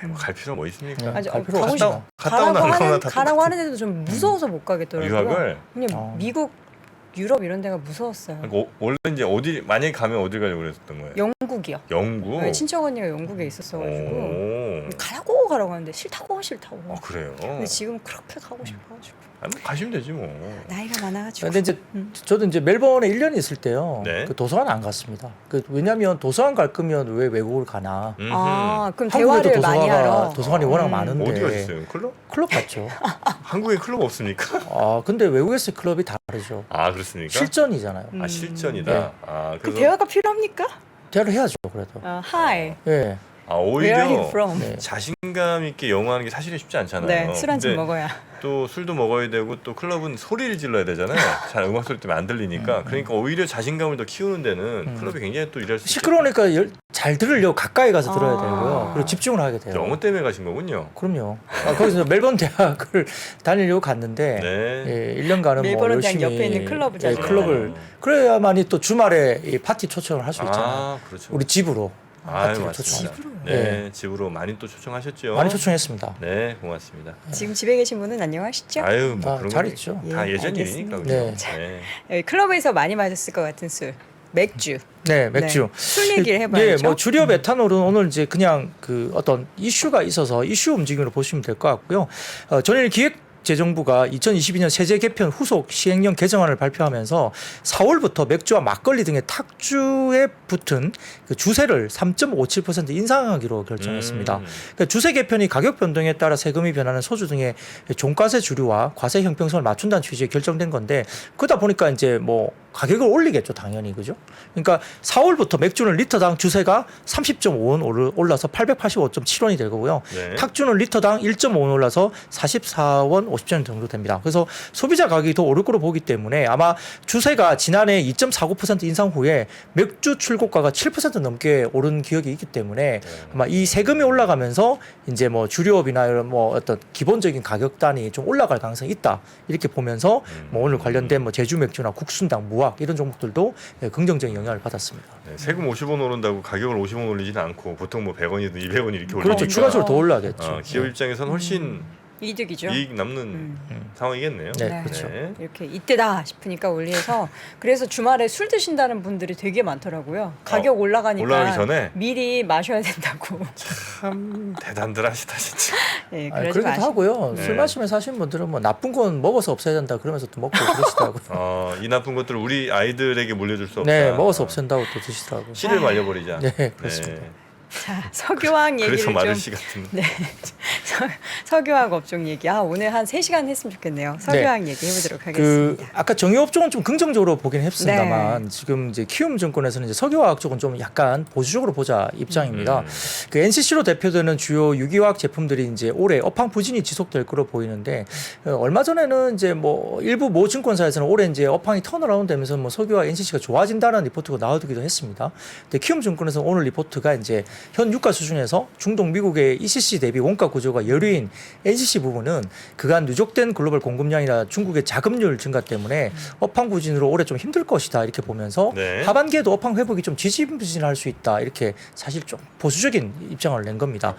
뭐 갈 필요 뭐 있습니까? 갈 필요 가고 없죠. 갔다 오나 안 가나 다 가라고 하는데도 좀 무서워서 못 가겠더라고요. 유학을 그냥 미국 유럽 이런 데가 무서웠어요. 그러니까 원래 이제 어디 만약에 가면 어디 가려고 그랬었던 거예요? 영국이요. 영국. 네, 친척 언니가 영국에 있었어가지고 오. 가라고 하는데 싫다고. 아 그래요. 근데 지금 그렇게 가고 싶어가지고 아니, 뭐 가시면 되지 뭐. 나이가 많아가지고. 근데 이제 저도 이제 멜번에 1년 있을 때요. 네. 그 도서관 안 갔습니다. 왜냐하면 도서관 갈 거면 왜 외국을 가나? 음흠. 아 그럼 한국에도 대화를 많이 하러. 도서관이 워낙 음. 많은데 어디 가셨어요? 클럽? 클럽 갔죠. 한국에 클럽 없습니까? 아 근데 외국에서 클럽이 다르죠. 아 그렇습니까? 실전이잖아요. 아 실전이다. 네. 아 그 그래서 대화가 필요합니까? 대화를 해야죠 그래도. Hi. 예. 아 Where are you 오히려 from? 네. 자신감 있게 영어하는 게 사실은 쉽지 않잖아요. 네, 술 한 잔 근데 먹어야. 또 술도 먹어야 되고 또 클럽은 소리를 질러야 되잖아요. 잘 음악 소리 때문에 안 들리니까. 그러니까 오히려 자신감을 더 키우는 데는 클럽이 굉장히 또 일할 수 있어요. 시끄러우니까 잘 들으려고 가까이 가서 들어야 아. 되고요. 그리고 집중을 하게 돼요. 영어 때문에 가신 거군요. 그럼요. 거기서 멜번 대학을 다니려고 갔는데 네. 예, 1년간은 뭐 멜버른 대학 열심히 옆에 있는 클럽을 예, 다니고. 클럽을 그래야만이 또 주말에 이 파티 초청을 할 수 있잖아요. 아 그렇죠. 우리 집으로 아유 파티를 맞습니다. 초청을. 네, 집으로 많이 또 초청하셨죠. 많이 초청했습니다. 네, 고맙습니다. 지금 집에 계신 분은 안녕하시죠? 아유, 뭐 아, 그런 잘 거 있죠. 다 예, 예전 알겠습니다. 일이니까 그죠. 네. 네. 여기 클럽에서 많이 마셨을 것 같은 술. 맥주. 네, 맥주. 네. 술 얘기를 예, 해봐야죠. 뭐 주력 에탄올은 오늘 이제 그냥 그 어떤 이슈가 있어서 이슈 움직임으로 보시면 될 것 같고요. 전일 기획재정부가 2022년 세제 개편 후속 시행령 개정안을 발표하면서 4월부터 맥주와 막걸리 등의 탁주에 붙은 그 주세를 3.57% 인상하기로 결정했습니다. 그러니까 주세 개편이 가격 변동에 따라 세금이 변하는 소주 등의 종가세 주류와 과세 형평성을 맞춘다는 취지에 결정된 건데 그러다 보니까 이제 뭐 가격을 올리겠죠, 당연히. 그죠? 그러니까 4월부터 맥주는 리터당 주세가 30.5원 올라서 885.7원이 되고요. 네. 탁주는 리터당 1.5원 올라서 44원 50전 정도 됩니다. 그래서 소비자 가격이 더 오를 거로 보기 때문에 아마 주세가 지난해 2.49% 인상 후에 맥주 출고가가 7% 넘게 오른 기억이 있기 때문에 아마 이 세금이 올라가면서 이제 뭐 주류업이나 이런 뭐 어떤 기본적인 가격단이 좀 올라갈 가능성이 있다. 이렇게 보면서 뭐 오늘 관련된 뭐 제주 맥주나 국순당, 무학 이런 종목들도 긍정적인 영향을 받았습니다. 네, 세금 50원 오른다고 가격을 50원 올리지는 않고 보통 뭐 100원이든 200원 이렇게 올리니까 그렇죠. 추가적으로 더 올라겠죠. 기업 입장에서는 훨씬 이득이죠. 이익 남는 상황이겠네요. 네, 네. 그렇죠. 이렇게 이때다 싶으니까 올리해서 그래서 주말에 술 드신다는 분들이 되게 많더라고요. 가격 올라가니까 올라가기 전에? 미리 마셔야 된다고. 참 대단들 하시다 진짜. 네, 아니, 그러지 그러기도 마시고. 하고요. 네. 술 마시면서 하시는 분들은 뭐 나쁜 건 먹어서 없애야 된다 그러면서 또 먹고 그러시더라고요. 이 나쁜 것들을 우리 아이들에게 물려줄 수 없다. 네, 먹어서 없앤다고 또 드시더라고요. 씨를 말려버리자. 네, 그렇습니다. 자, 석유화학 얘기를 그래서 좀. 마르시 같은. 네. 석유화학 업종 얘기. 오늘 한 3시간 했으면 좋겠네요. 석유화학 얘기 해보도록 그 하겠습니다. 아까 정유업 쪽은 좀 긍정적으로 보긴 했습니다만 지금 이제 키움증권에서는 이제 석유화학 쪽은 좀 약간 보수적으로 보자 입장입니다. 그 NCC로 대표되는 주요 유기화학 제품들이 이제 올해 업황 부진이 지속될 거로 보이는데 얼마 전에는 이제 뭐 일부 모 증권사에서는 올해 이제 업황이 턴어라운드 되면서 뭐 석유화 NCC가 좋아진다는 리포트가 나오기도 했습니다. 근데 키움증권에서 오늘 리포트가 이제 현 유가 수준에서 중동 미국의 ECC 대비 원가 구조가 여류인 NCC 부분은 그간 누적된 글로벌 공급량이나 중국의 자금률 증가 때문에 업황 부진으로 올해 좀 힘들 것이다 이렇게 보면서 네. 하반기에도 업황 회복이 좀 지지부진할 수 있다 이렇게 사실 좀 보수적인 입장을 낸 겁니다.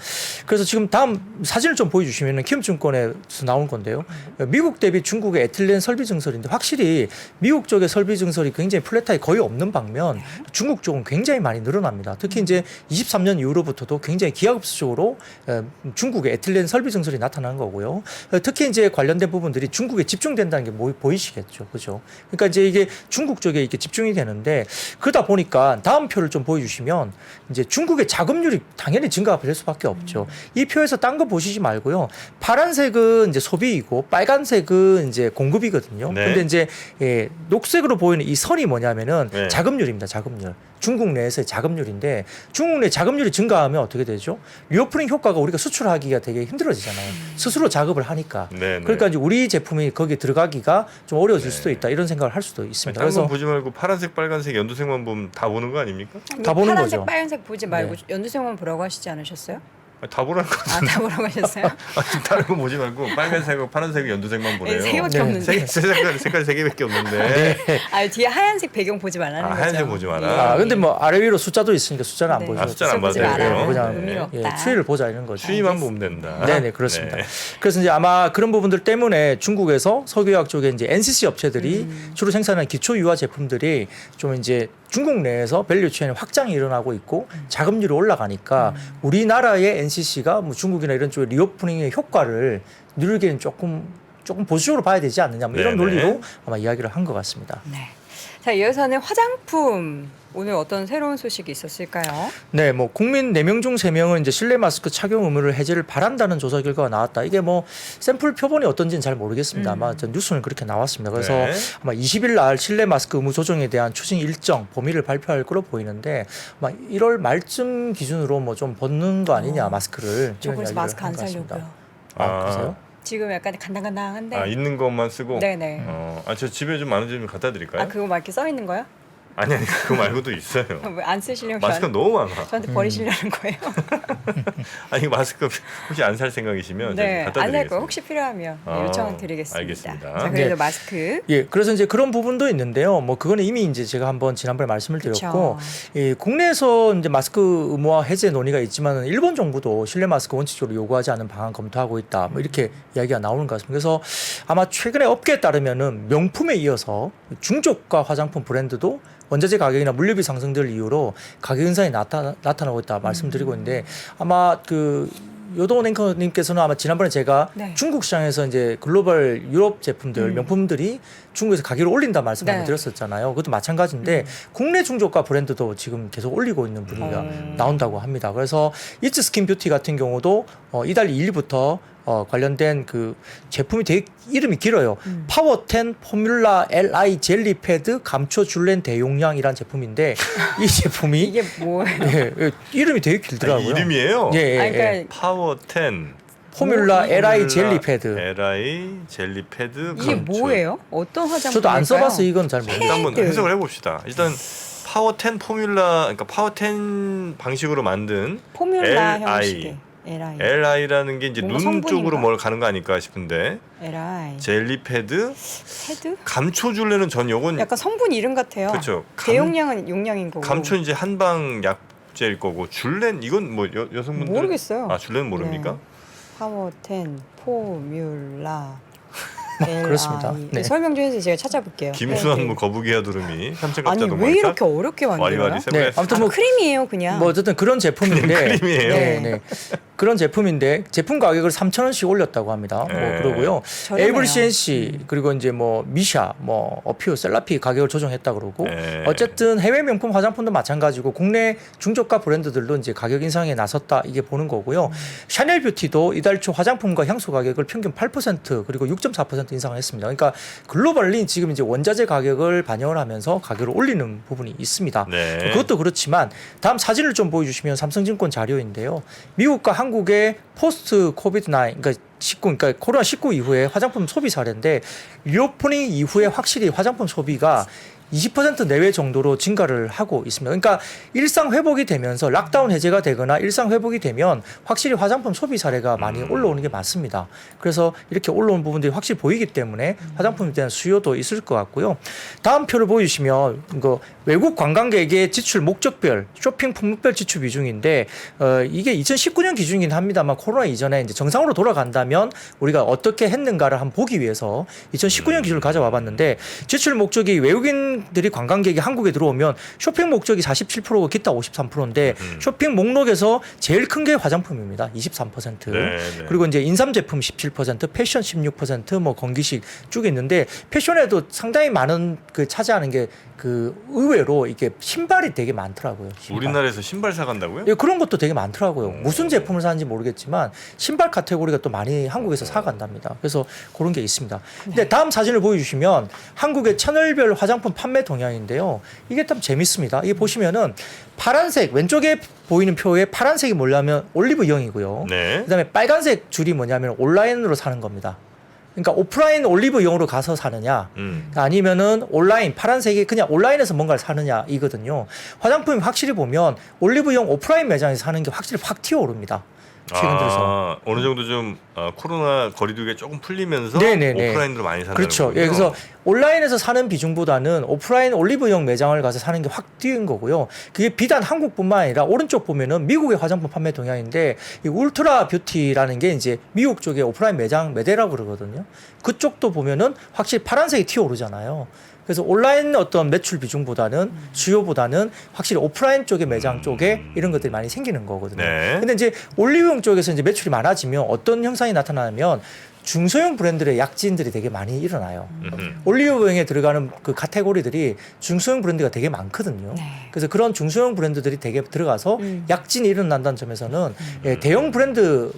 그래서 지금 다음 사진을 좀 보여주시면은 키움증권에서 나온 건데요. 미국 대비 중국의 에틸렌 설비 증설인데 확실히 미국 쪽의 설비 증설이 굉장히 플랫하게 거의 없는 반면 중국 쪽은 굉장히 많이 늘어납니다. 특히 이제 23년 이후로부터도 굉장히 기하급수적으로 중국의 에틸렌 설비 증설이 나타난 거고요. 특히 이제 관련된 부분들이 중국에 집중된다는 게 보이시겠죠, 그죠? 그러니까 이제 이게 중국 쪽에 이렇게 집중이 되는데 그러다 보니까 다음 표를 좀 보여주시면 이제 중국의 자금률이 당연히 증가가 될 수밖에 없죠. 이 표에서 딴 거 보시지 말고요. 파란색은 이제 소비이고 빨간색은 이제 공급이거든요. 네. 근데 이제 녹색으로 보이는 이 선이 뭐냐면은 네. 자금률입니다. 자금률. 중국 내에서의 자금률인데 중국 내 자금률이 증가하면 어떻게 되죠? 리오프닝 효과가 우리가 수출하기가 되게 힘들어지잖아요. 스스로 작업을 하니까. 네, 네. 그러니까 이제 우리 제품이 거기에 들어가기가 좀 어려워질 수도 있다. 이런 생각을 할 수도 있습니다. 딴 건 그래서 보지 말고 파란색, 빨간색, 연두색만 보면 다 보는 거 아닙니까? 아니, 다 보는 파란색, 거죠. 빨간색 보지 말고 네. 연두색만 보라고 하시지 않으셨어요? 다 보라는 거. 다 보라고 하셨어요? 지금 다른 거 보지 말고 빨간색하고 파란색, 연두색만 보래요. 세 개밖에 없는데. 색깔 세 개밖에 없는데. 뒤에 하얀색 배경 보지 말라는 거죠. 하얀색 보지 마라. 근데 뭐 아래 위로 숫자도 있으니까 숫자는 안 네. 보셔도 숫자는 안 봐도 보지 마라. 되고요. 그냥 의미가 없다. 추이를 보자 이런 거죠. 추위만 보면 된다. 네네 그렇습니다. 네. 그래서 이제 아마 그런 부분들 때문에 중국에서 석유화학 쪽에 이제 NCC 업체들이 주로 생산하는 기초 유화 제품들이 좀 이제 중국 내에서 밸류체인 확장이 일어나고 있고 자금률이 올라가니까 우리나라의 NCC가 뭐 중국이나 이런 쪽의 리오프닝의 효과를 누리기에는 조금 보수적으로 봐야 되지 않느냐 뭐 이런 네네. 논리로 아마 이야기를 한 것 같습니다. 네. 자, 이어서는 화장품. 오늘 어떤 새로운 소식이 있었을까요? 네, 뭐 국민 4명 중 3명은 이제 실내 마스크 착용 의무를 해제를 바란다는 조사 결과가 나왔다. 이게 뭐 샘플 표본이 어떤지는 잘 모르겠습니다. 아마 전 뉴스는 그렇게 나왔습니다. 그래서 네. 아마 20일 날 실내 마스크 의무 조정에 대한 추진 일정 범위를 발표할 거로 보이는데 아마 1월 말쯤 기준으로 뭐 좀 벗는 거 아니냐 마스크를. 저 이런 그래서 이야기를 마스크 안 한것 같습니다. 사려고요. 그러세요? 지금 약간 간당간당한데. 있는 것만 쓰고. 네네. 저 집에 좀 많은 갖다 드릴까요? 그거 막 이렇게 써 있는 거요? 아니 그거 말고도 있어요. 왜 안 쓰시려면 마스크 너무 많아. 저한테 버리시려는 거예요? 아니 마스크 혹시 안 살 생각이시면 네, 제가 갖다 안 살 드리겠습니다. 거예요. 혹시 필요하면 요청을 드리겠습니다. 알겠습니다. 자, 그래도 네. 마스크. 예, 그래서 이제 그런 부분도 있는데요. 뭐 그거는 이미 이제 제가 한번 지난번에 말씀을 드렸고, 국내에서 이제 마스크 의무화 해제 논의가 있지만은 일본 정부도 실내 마스크 원칙적으로 요구하지 않는 방안 검토하고 있다. 뭐 이렇게 이야기가 나오는 것 같습니다. 그래서 아마 최근에 업계에 따르면은 명품에 이어서 중저가 화장품 브랜드도 원자재 가격이나 물류비 상승들 이유로 가격 인상이 나타나고 있다 말씀드리고 있는데 아마 그 요동 앵커님께서는 아마 지난번에 제가 네. 중국 시장에서 이제 글로벌 유럽 제품들 명품들이 중국에서 가격을 올린다 말씀 네. 한번 드렸었잖아요. 그것도 마찬가지인데 국내 중저가 브랜드도 지금 계속 올리고 있는 분위기가 나온다고 합니다. 그래서 이츠 스킨 뷰티 같은 경우도 이달 2일부터 관련된 그 제품이 되게 이름이 길어요. 파워10 포뮬라 LI 젤리 패드 감초 줄렌 대용량이란 제품인데 이 제품이 이게 뭐예요? 예, 이름이 되게 길더라고요. 이름이에요? 예, 예, 예. 그러니까 파워 10 포뮬라 LI 젤리 패드. LI 젤리 패드 이게 감초. 뭐예요? 어떤 화장품? 저도 안 써봐서 이건 잘 모르겠어요. 일단 한번 패드. 해석을 해봅시다. 일단 파워 10 포뮬라 그러니까 파워 10 방식으로 만든 포뮬라 LI. 형식의 LI. LI라는 게 이제 뭔가 눈 성분인가? 쪽으로 뭘 가는 거 아닐까 싶은데 LI. 젤리 패드 패드? 감초 줄레는 전 요건 약간 성분 이름 같아요. 그렇죠. 대용량은 용량인 거고. 감초 이제 한방 약제일 거고 줄렌 이건 뭐 여성분들 모르겠어요. 줄렌 모릅니까? 네. 파워 10 포뮬라 LI. 그렇습니다. 네. 설명 좀 해주세요. 제가 찾아볼게요. 김수환 네. 뭐 거북이와 두루미 아니 삼천갑자도 왜 이렇게 어렵게 만들어요? 와리와리 네, 세브레스 아무튼 뭐 크림이에요 그냥. 뭐 어쨌든 그런 제품인데 크림이에요. 네, 네. 그런 제품인데 제품 가격을 3,000원씩 올렸다고 합니다. 뭐 네. 그러고요. 저렴해요. 에이블 CNC 그리고 이제 뭐 미샤, 뭐 어퓨, 셀라피 가격을 조정했다 그러고 네. 어쨌든 해외 명품 화장품도 마찬가지고 국내 중저가 브랜드들도 이제 가격 인상에 나섰다 이게 보는 거고요. 샤넬 뷰티도 이달 초 화장품과 향수 가격을 평균 8% 그리고 6.4% 인상을 했습니다. 그러니까 글로벌리 지금 이제 원자재 가격을 반영을 하면서 가격을 올리는 부분이 있습니다. 네. 그것도 그렇지만 다음 사진을 좀 보여주시면 삼성증권 자료인데요. 미국과 한국의 포스트 코비드 9, 그러니까 그러니까 코로나 19 이후에 화장품 소비 사례인데 리오프닝 이후에 확실히 화장품 소비가 20% 내외 정도로 증가를 하고 있습니다. 그러니까 일상 회복이 되면서 락다운 해제가 되거나 일상 회복이 되면 확실히 화장품 소비 사례가 많이 올라오는 게 맞습니다. 그래서 이렇게 올라온 부분들이 확실히 보이기 때문에 화장품에 대한 수요도 있을 것 같고요. 다음 표를 보여주시면 이거 외국 관광객의 지출 목적별 쇼핑 품목별 지출 비중인데 이게 2019년 기준이긴 합니다만 코로나 이전에 이제 정상으로 돌아간다면 우리가 어떻게 했는가를 한번 보기 위해서 2019년 기준을 가져와 봤는데 지출 목적이 외국인들이 관광객이 한국에 들어오면 쇼핑 목적이 47%고 기타 53%인데 쇼핑 목록에서 제일 큰 게 화장품입니다. 23%. 네. 그리고 이제 인삼 제품 17%, 패션 16%, 뭐 건기식 쭉 있는데 패션에도 상당히 많은 그 차지하는 게 그 의외로 이게 신발이 되게 많더라고요. 신발. 우리나라에서 신발 사간다고요? 예, 그런 것도 되게 많더라고요. 무슨 제품을 사는지 모르겠지만 신발 카테고리가 또 많이 한국에서 사간답니다. 그래서 그런 게 있습니다. 근데 다음 사진을 보여주시면 한국의 채널별 화장품 판매 동향인데요. 이게 참 재밌습니다. 이게 보시면은 파란색 왼쪽에 보이는 표에 파란색이 뭐냐면 올리브영이고요. 네. 그다음에 빨간색 줄이 뭐냐면 온라인으로 사는 겁니다. 그러니까 오프라인 올리브영으로 가서 사느냐 아니면은 온라인 파란색이 그냥 온라인에서 뭔가를 사느냐 이거든요. 화장품이 확실히 보면 올리브영 오프라인 매장에서 사는 게 확실히 확 튀어오릅니다. 최근 들어서. 어느 정도 좀 코로나 거리두기가 조금 풀리면서 네네네. 오프라인으로 많이 산다는 그렇죠. 거군요. 예, 그래서 온라인에서 사는 비중보다는 오프라인 올리브영 매장을 가서 사는 게 확 뛰는 거고요. 그게 비단 한국뿐만 아니라 오른쪽 보면은 미국의 화장품 판매 동향인데 이 울트라 뷰티라는 게 이제 미국 쪽에 오프라인 매장 매대라고 그러거든요. 그쪽도 보면은 확실히 파란색이 튀어오르잖아요. 그래서 온라인 어떤 매출 비중보다는 수요보다는 확실히 오프라인 쪽의 매장 쪽에 이런 것들이 많이 생기는 거거든요. 네. 근데 이제 올리브영 쪽에서 이제 매출이 많아지면 어떤 현상이 나타나냐면 중소형 브랜드의 약진들이 되게 많이 일어나요. 올리브영에 들어가는 그 카테고리들이 중소형 브랜드가 되게 많거든요. 네. 그래서 그런 중소형 브랜드들이 되게 들어가서 약진이 일어난다는 점에서는 예, 대형 브랜드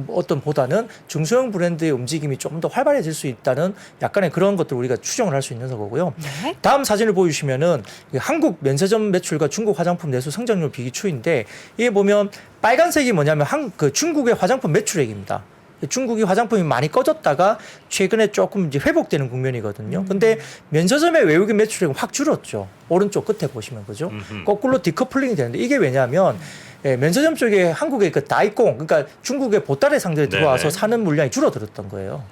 어떤 보다는 중소형 브랜드의 움직임이 좀 더 활발해질 수 있다는 약간의 그런 것들을 우리가 추정을 할 수 있는 거고요. 네. 다음 사진을 보여주시면은 한국 면세점 매출과 중국 화장품 내수 성장률 비교 추이인데 이게 보면 빨간색이 뭐냐면 그 중국의 화장품 매출액입니다. 중국이 화장품이 많이 꺼졌다가 최근에 조금 이제 회복되는 국면이거든요. 근데 면세점의 외국인 매출액은 확 줄었죠. 오른쪽 끝에 보시면 그죠? 거꾸로 디커플링이 되는데 이게 왜냐하면 면세점 쪽에 한국의 그 다이콩, 그러니까 중국의 보따리 상들이 들어와서 네네. 사는 물량이 줄어들었던 거예요.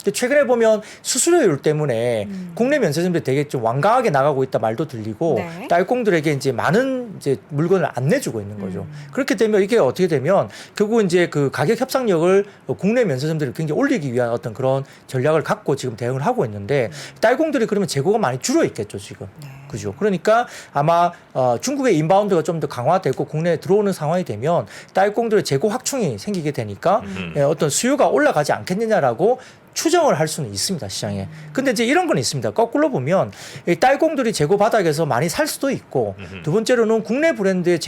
근데 최근에 보면 수수료율 때문에 국내 면세점들이 되게 좀 완강하게 나가고 있다 말도 들리고 네. 딸공들에게 이제 많은 이제 물건을 안 내주고 있는 거죠. 그렇게 되면 이게 어떻게 되면 결국 이제 그 가격 협상력을 국내 면세점들이 굉장히 올리기 위한 어떤 그런 전략을 갖고 지금 대응을 하고 있는데 딸공들이 그러면 재고가 많이 줄어 있겠죠 지금. 그죠. 그러니까 아마 중국의 인바운드가 좀 더 강화되고 국내에 들어오는 상황이 되면 딸공들의 재고 확충이 생기게 되니까 어떤 수요가 올라가지 않겠느냐라고 추정을 할 수는 있습니다 시장에. 근데 이제 이런 건 있습니다. 거꾸로 보면 이 딸공들이 재고 바닥에서 많이 살 수도 있고 두 번째로는 국내 브랜드의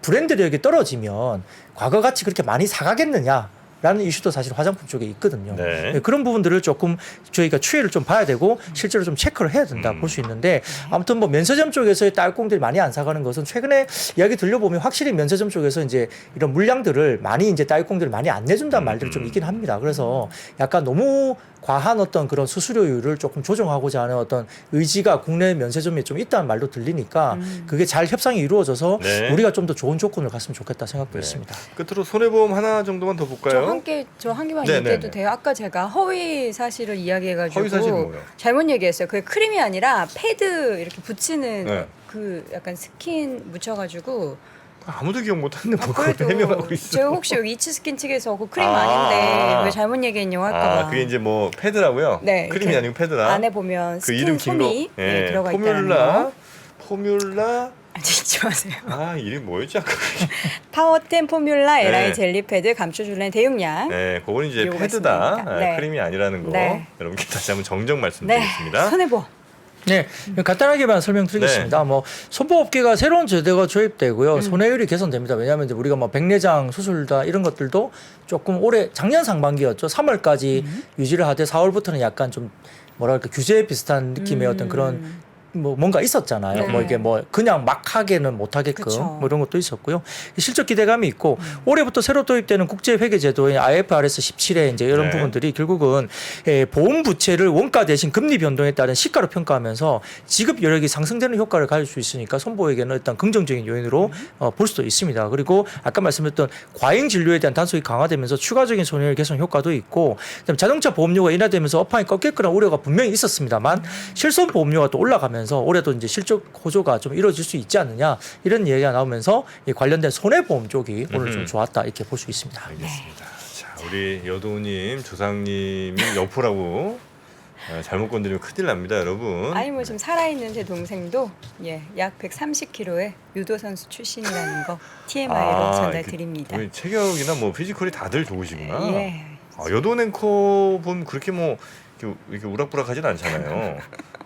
브랜드력이 떨어지면 과거 같이 그렇게 많이 사가겠느냐. 라는 이슈도 사실 화장품 쪽에 있거든요. 네. 그런 부분들을 조금 저희가 추이를 좀 봐야 되고 실제로 좀 체크를 해야 된다 볼 수 있는데 아무튼 뭐 면세점 쪽에서의 딸공들이 많이 안 사가는 것은 최근에 이야기 들려보면 확실히 면세점 쪽에서 이제 이런 물량들을 많이 이제 딸공들을 많이 안 내준다는 말들이 좀 있긴 합니다. 그래서 약간 너무 과한 어떤 그런 수수료율을 조금 조정하고자 하는 어떤 의지가 국내 면세점에 좀 있다는 말도 들리니까 그게 잘 협상이 이루어져서 네. 우리가 좀 더 좋은 조건을 갔으면 좋겠다 생각도 있습니다. 끝으로 손해보험 하나 정도만 더 볼까요? 저 한 개만 네, 얘기해도 네, 네. 돼요. 아까 제가 허위 사실을 이야기해가지고 허위 사실이 뭐예요? 잘못 얘기했어요. 그게 크림이 아니라 패드 이렇게 붙이는 네. 그 약간 스킨 묻혀가지고 아무도 기억 못하는데 뭐 그래도 그걸 해명하고 있어. 제가 혹시 여기 이치스킨 측에서 그 크림 아. 아닌데 왜 잘못 얘기했냐고 할까봐. 그게 이제 뭐 패드라고요? 네, 크림이 이렇게 아니고 패드라. 안에 보면 그 스킨 이름 긴 거. 솜이 네, 들어가 있다는 거. 포뮬라. 잊지 마세요. 이름 뭐였지 아까? 파워텐 포뮬라 네. LI 젤리 패드 감초줄렌 대용량. 네, 그건 이제 요거 패드다. 말씀드립니다. 네. 크림이 아니라는 거. 네. 여러분께 다시 한번 정정 네, 말씀드리겠습니다. 손해보. 네, 간단하게만 설명드리겠습니다. 뭐 소보업계가 새로운 제도가 도입되고요, 손해율이 개선됩니다. 왜냐하면 이제 우리가 뭐 백내장 수술다 이런 것들도 조금 올해 작년 상반기였죠. 3월까지 유지를 하되 4월부터는 약간 좀 뭐랄까 규제 비슷한 느낌의 어떤 그런 뭐 뭔가 있었잖아요. 네. 뭐 이게 뭐 그냥 막 하게는 못 하게끔 그쵸. 뭐 이런 것도 있었고요. 실적 기대감이 있고 올해부터 새로 도입되는 국제 회계 제도인 IFRS 17에 이제 이런 네. 부분들이 결국은 보험 부채를 원가 대신 금리 변동에 따른 시가로 평가하면서 지급 여력이 상승되는 효과를 가질 수 있으니까 손보에게는 일단 긍정적인 요인으로 볼 수도 있습니다. 그리고 아까 말씀드렸던 과잉 진료에 대한 단속이 강화되면서 추가적인 손해율 개선 효과도 있고 그다음에 자동차 보험료가 인하되면서 업황이 꺾일 거란 우려가 분명히 있었습니다만 실손 보험료가 또 올라가면서 올해도 이제 실적 호조가 좀 이루어질 수 있지 않느냐 이런 얘기가 나오면서 이 관련된 손해보험 쪽이 오늘 좀 좋았다 이렇게 볼 수 있습니다. 알겠습니다. 자, 우리 여도님, 조상님이 여포라고 잘못 건드리면 큰일 납니다, 여러분. 아니 뭐 지금 살아있는 제 동생도 약 130kg의 유도 선수 출신이라는 거 TMI로 전달드립니다. 체격이나 뭐 피지컬이 다들 좋으시구나. 예. 여도냉커 보면 그렇게 뭐 이렇게 우락부락하진 않잖아요.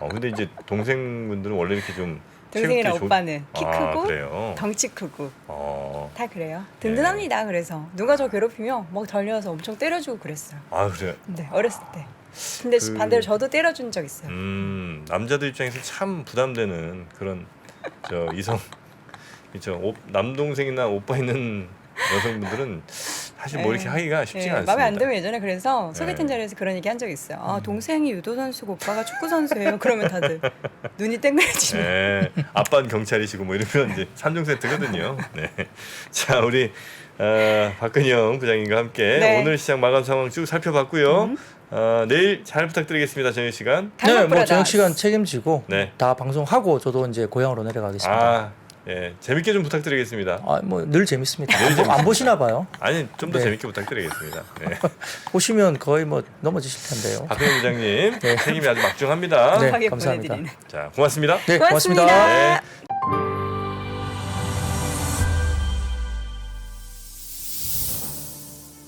근데 이제 동생분들은 원래 이렇게 좀 동생이랑 체격이 오빠는 키 크고 그래요. 덩치 크고 어. 다 그래요. 든든합니다. 그래서 누가 저 괴롭히면 막 달려와서 엄청 때려주고 그랬어요. 그래. 네, 어렸을 때. 근데 반대로 저도 때려준 적 있어요. 남자들 입장에서 참 부담되는 그런 이성 남동생이나 오빠 있는 여성분들은 사실 뭐 이렇게 하기가 쉽지가 않습니다. 마음에 안 들면 예전에 그래서 소개팅 네. 자리에서 그런 얘기 한 적 있어요. 아, 동생이 유도 선수고 오빠가 축구 선수예요. 그러면 다들 눈이 땡그레지네. 네, 아빠는 경찰이시고 뭐 이러면 이제 3종 세트거든요. 네. 자, 우리 박근영 부장님과 함께 네. 오늘 시장 마감 상황 쭉 살펴봤고요. 내일 잘 부탁드리겠습니다. 저녁 시간. 네, 뭐 강력브라더스. 저녁 시간 책임지고 네. 다 방송하고 저도 이제 고향으로 내려가겠습니다. 아, 예, 재밌게 좀 부탁드리겠습니다. 뭐 늘 재밌습니다. 늘 재밌습니다. 안 보시나 봐요. 아니, 좀 더 네. 재밌게 부탁드리겠습니다. 네. 보시면 거의 뭐 넘어지실 텐데요. 박근영 부장님 책임이 아주 막중합니다. 네. 하게 감사합니다. 보내드리는. 자, 고맙습니다. 네, 고맙습니다. 고맙습니다. 네.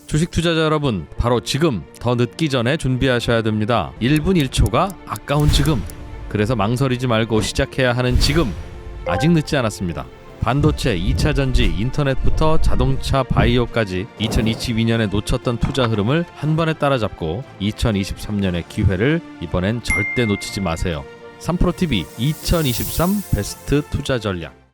주식 투자자 여러분, 바로 지금 더 늦기 전에 준비하셔야 됩니다. 1분 1초가 아까운 지금. 그래서 망설이지 말고 시작해야 하는 지금. 아직 늦지 않았습니다. 반도체, 2차 전지, 인터넷부터 자동차, 바이오까지 2022년에 놓쳤던 투자 흐름을 한 번에 따라잡고 2023년의 기회를 이번엔 절대 놓치지 마세요. 3프로TV 2023 베스트 투자 전략.